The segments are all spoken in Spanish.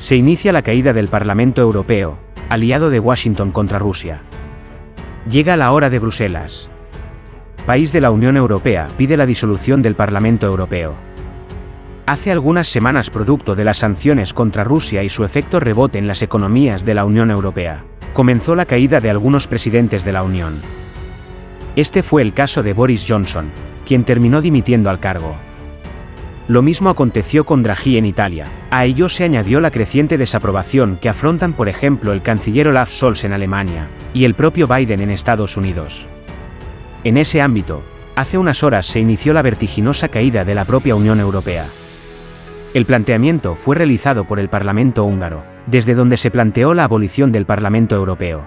Se inicia la caída del Parlamento Europeo, aliado de Washington contra Rusia. Llega la hora de Bruselas. País de la Unión Europea pide la disolución del Parlamento Europeo. Hace algunas semanas, producto de las sanciones contra Rusia y su efecto rebote en las economías de la Unión Europea, comenzó la caída de algunos presidentes de la Unión. Este fue el caso de Boris Johnson, quien terminó dimitiendo al cargo. Lo mismo aconteció con Draghi en Italia. A ello se añadió la creciente desaprobación que afrontan, por ejemplo, el canciller Olaf Scholz en Alemania, y el propio Biden en Estados Unidos. En ese ámbito, hace unas horas se inició la vertiginosa caída de la propia Unión Europea. El planteamiento fue realizado por el Parlamento húngaro, desde donde se planteó la abolición del Parlamento Europeo.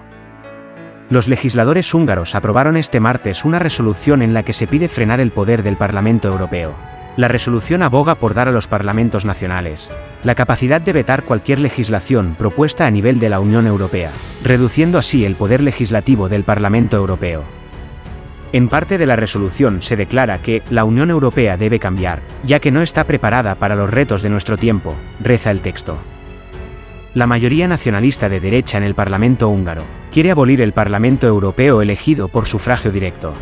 Los legisladores húngaros aprobaron este martes una resolución en la que se pide frenar el poder del Parlamento Europeo. La resolución aboga por dar a los parlamentos nacionales la capacidad de vetar cualquier legislación propuesta a nivel de la Unión Europea, reduciendo así el poder legislativo del Parlamento Europeo. En parte de la resolución se declara que la Unión Europea debe cambiar, ya que no está preparada para los retos de nuestro tiempo, reza el texto. La mayoría nacionalista de derecha en el Parlamento húngaro quiere abolir el Parlamento Europeo elegido por sufragio directo.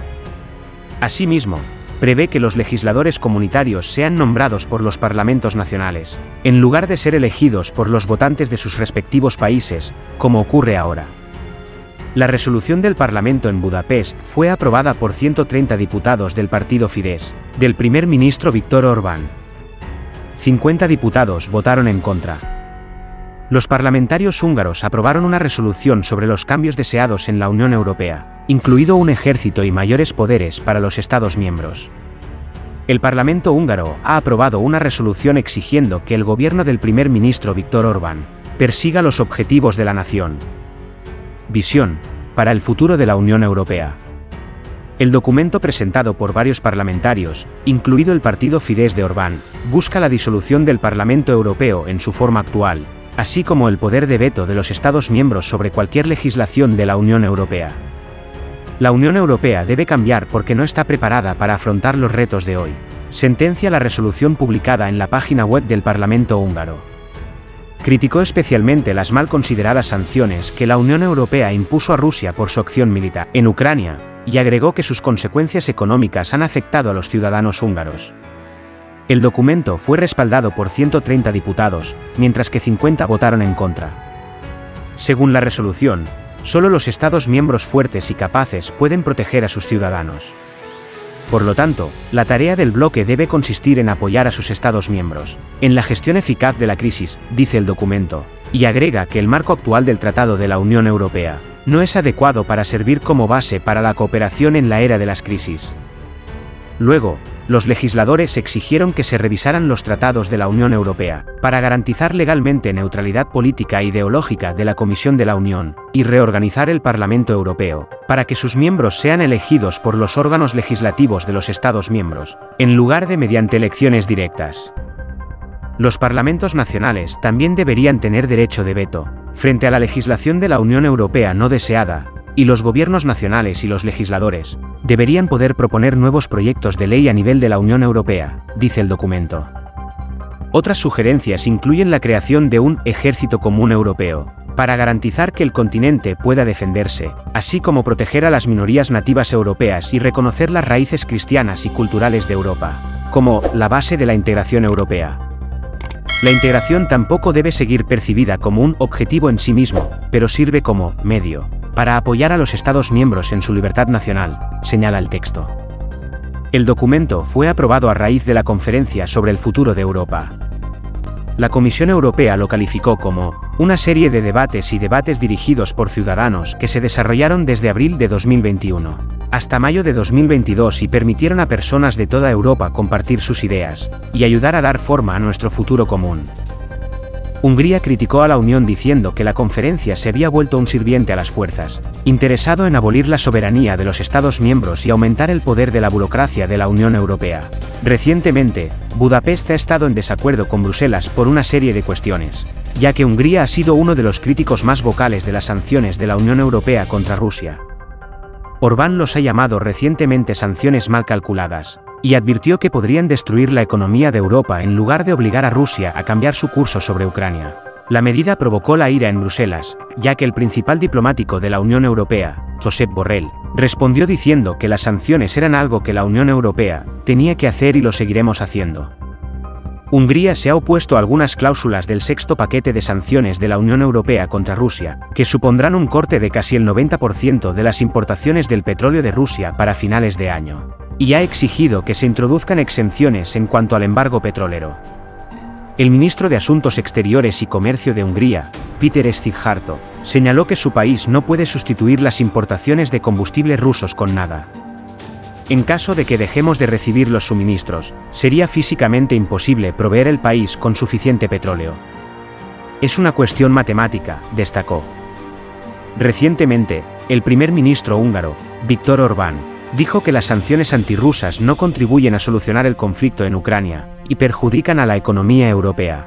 Asimismo, prevé que los legisladores comunitarios sean nombrados por los parlamentos nacionales, en lugar de ser elegidos por los votantes de sus respectivos países, como ocurre ahora. La resolución del Parlamento en Budapest fue aprobada por 130 diputados del partido Fidesz, del primer ministro Viktor Orbán. 50 diputados votaron en contra. Los parlamentarios húngaros aprobaron una resolución sobre los cambios deseados en la Unión Europea, incluido un ejército y mayores poderes para los Estados miembros. El Parlamento húngaro ha aprobado una resolución exigiendo que el gobierno del primer ministro Viktor Orbán persiga los objetivos de la nación. Visión para el futuro de la Unión Europea. El documento presentado por varios parlamentarios, incluido el partido Fidesz de Orbán, busca la disolución del Parlamento Europeo en su forma actual, así como el poder de veto de los Estados miembros sobre cualquier legislación de la Unión Europea. La Unión Europea debe cambiar porque no está preparada para afrontar los retos de hoy, sentencia la resolución publicada en la página web del Parlamento húngaro. Criticó especialmente las mal consideradas sanciones que la Unión Europea impuso a Rusia por su acción militar en Ucrania, y agregó que sus consecuencias económicas han afectado a los ciudadanos húngaros. El documento fue respaldado por 130 diputados, mientras que 50 votaron en contra. Según la resolución, solo los Estados miembros fuertes y capaces pueden proteger a sus ciudadanos. Por lo tanto, la tarea del bloque debe consistir en apoyar a sus Estados miembros en la gestión eficaz de la crisis, dice el documento, y agrega que el marco actual del Tratado de la Unión Europea no es adecuado para servir como base para la cooperación en la era de las crisis. Luego, los legisladores exigieron que se revisaran los tratados de la Unión Europea, para garantizar legalmente neutralidad política e ideológica de la Comisión de la Unión, y reorganizar el Parlamento Europeo, para que sus miembros sean elegidos por los órganos legislativos de los Estados miembros, en lugar de mediante elecciones directas. Los parlamentos nacionales también deberían tener derecho de veto, frente a la legislación de la Unión Europea no deseada, y los gobiernos nacionales y los legisladores deberían poder proponer nuevos proyectos de ley a nivel de la Unión Europea, dice el documento. Otras sugerencias incluyen la creación de un ejército común europeo, para garantizar que el continente pueda defenderse, así como proteger a las minorías nativas europeas y reconocer las raíces cristianas y culturales de Europa, como la base de la integración europea. La integración tampoco debe seguir percibida como un objetivo en sí mismo, pero sirve como medio para apoyar a los Estados miembros en su libertad nacional, señala el texto. El documento fue aprobado a raíz de la Conferencia sobre el Futuro de Europa. La Comisión Europea lo calificó como una serie de debates dirigidos por ciudadanos que se desarrollaron desde abril de 2021 hasta mayo de 2022 y permitieron a personas de toda Europa compartir sus ideas y ayudar a dar forma a nuestro futuro común. Hungría criticó a la Unión diciendo que la conferencia se había vuelto un sirviente a las fuerzas, interesado en abolir la soberanía de los Estados miembros y aumentar el poder de la burocracia de la Unión Europea. Recientemente, Budapest ha estado en desacuerdo con Bruselas por una serie de cuestiones, ya que Hungría ha sido uno de los críticos más vocales de las sanciones de la Unión Europea contra Rusia. Orbán los ha llamado recientemente sanciones mal calculadas, y advirtió que podrían destruir la economía de Europa en lugar de obligar a Rusia a cambiar su curso sobre Ucrania. La medida provocó la ira en Bruselas, ya que el principal diplomático de la Unión Europea, Josep Borrell, respondió diciendo que las sanciones eran algo que la Unión Europea tenía que hacer y lo seguiremos haciendo. Hungría se ha opuesto a algunas cláusulas del sexto paquete de sanciones de la Unión Europea contra Rusia, que supondrán un corte de casi el 90% de las importaciones del petróleo de Rusia para finales de año, y ha exigido que se introduzcan exenciones en cuanto al embargo petrolero. El ministro de Asuntos Exteriores y Comercio de Hungría, Péter Szijjártó, señaló que su país no puede sustituir las importaciones de combustibles rusos con nada. En caso de que dejemos de recibir los suministros, sería físicamente imposible proveer el país con suficiente petróleo. Es una cuestión matemática, destacó. Recientemente, el primer ministro húngaro, Viktor Orbán, dijo que las sanciones antirrusas no contribuyen a solucionar el conflicto en Ucrania y perjudican a la economía europea.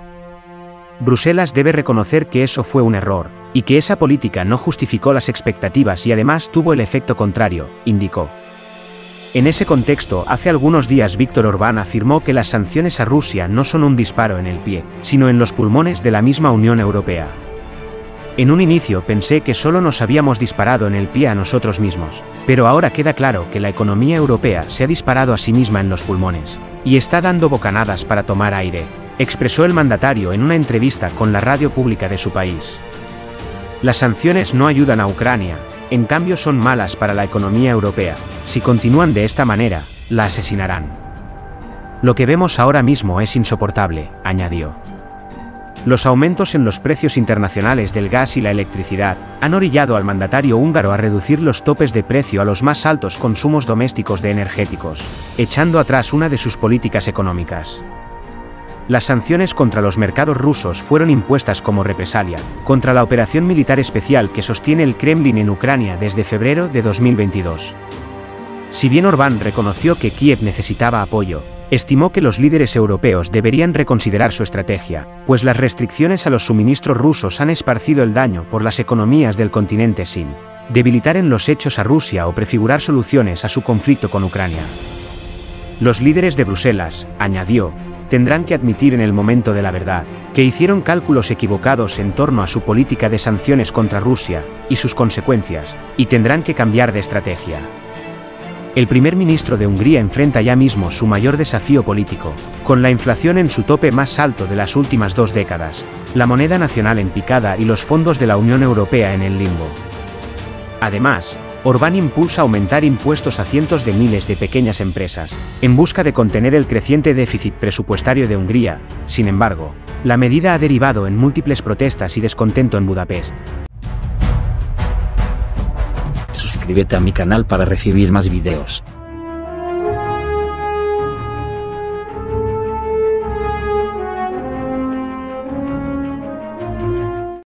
Bruselas debe reconocer que eso fue un error, y que esa política no justificó las expectativas y además tuvo el efecto contrario, indicó. En ese contexto, hace algunos días Viktor Orbán afirmó que las sanciones a Rusia no son un disparo en el pie, sino en los pulmones de la misma Unión Europea. En un inicio pensé que solo nos habíamos disparado en el pie a nosotros mismos, pero ahora queda claro que la economía europea se ha disparado a sí misma en los pulmones, y está dando bocanadas para tomar aire, expresó el mandatario en una entrevista con la radio pública de su país. Las sanciones no ayudan a Ucrania, en cambio son malas para la economía europea. Si continúan de esta manera, la asesinarán. Lo que vemos ahora mismo es insoportable, añadió. Los aumentos en los precios internacionales del gas y la electricidad han orillado al mandatario húngaro a reducir los topes de precio a los más altos consumos domésticos de energéticos, echando atrás una de sus políticas económicas. Las sanciones contra los mercados rusos fueron impuestas como represalia contra la operación militar especial que sostiene el Kremlin en Ucrania desde febrero de 2022. Si bien Orbán reconoció que Kiev necesitaba apoyo, estimó que los líderes europeos deberían reconsiderar su estrategia, pues las restricciones a los suministros rusos han esparcido el daño por las economías del continente sin debilitar en los hechos a Rusia o prefigurar soluciones a su conflicto con Ucrania. Los líderes de Bruselas, añadió, tendrán que admitir en el momento de la verdad que hicieron cálculos equivocados en torno a su política de sanciones contra Rusia y sus consecuencias, y tendrán que cambiar de estrategia. El primer ministro de Hungría enfrenta ya mismo su mayor desafío político, con la inflación en su tope más alto de las últimas 2 décadas, la moneda nacional en picada y los fondos de la Unión Europea en el limbo. Además, Orbán impulsa aumentar impuestos a cientos de miles de pequeñas empresas, en busca de contener el creciente déficit presupuestario de Hungría. Sin embargo, la medida ha derivado en múltiples protestas y descontento en Budapest. Suscríbete a mi canal para recibir más videos.